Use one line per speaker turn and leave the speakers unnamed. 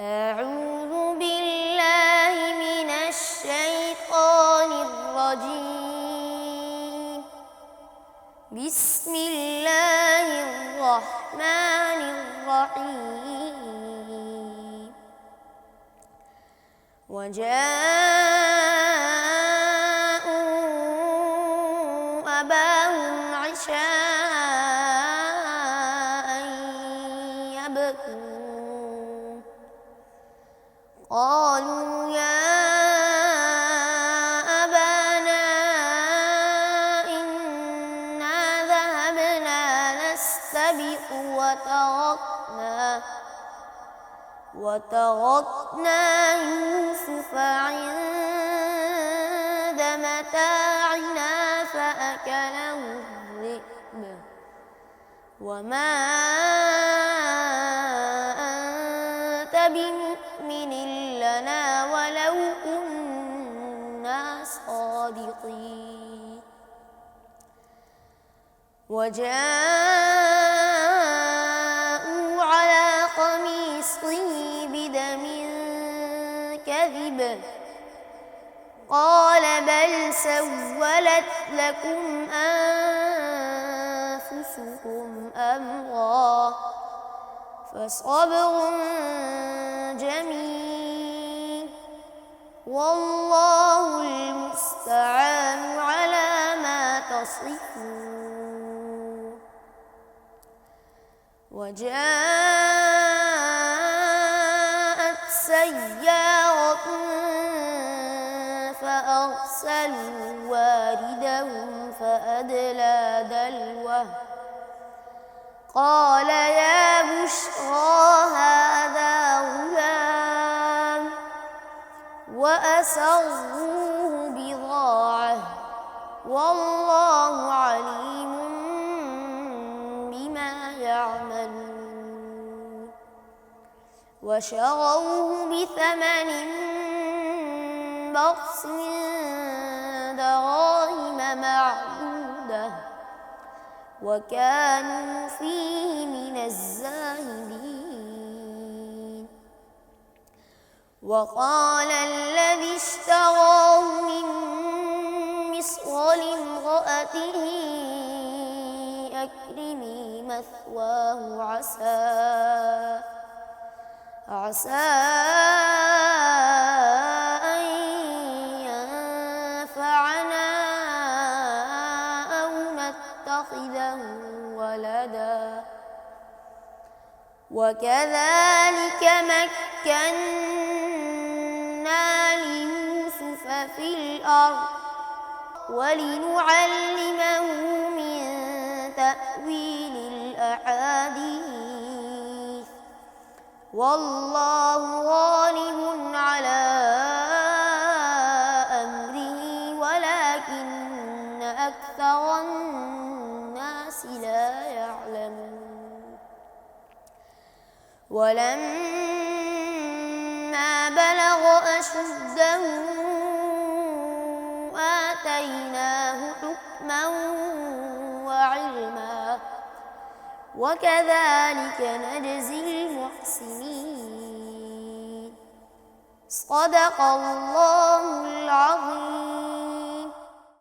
أعوذ بالله من الشيطان الرجيم. بسم الله الرحمن الرحيم. وجاءوا أباهم عشاء يبكون. قالوا يا أبانا إنا ذهبنا نستبق وتركنا يوسف عند متاعنا فأكله الذئب وما أنت بمؤمن لنا ولو كنا صادقين. وجاءوا على قميصه بدم كذب. قال بل سولت لكم أنفسكم أمرا فصبر جميل والله المستعان على ما تصفون. وجاءت سيارة فأرسلوا واردهم فأدلى دلوه. قال يا بشرى هذا غلام وأسروه بضاعة والله عليم بما يعملون. وشروه بثمن بخس دراهم معدودة وكانوا فيه من الزاهدين. وقال الذي اشتراه من مصر لامرأته أكرمي مثواه عسى أن ينفعنا أو نتخذه ولدا. وكذلك مكنا ليوسف في الأرض ولنعلمه من تأويل الأحاديث والله غالب على أمره ولكن أكثر الناس لا يعلمون. ولما بلغ أشده آتيناه حكما وعلما وكذلك نجزي المحسنين. صدق الله العظيم.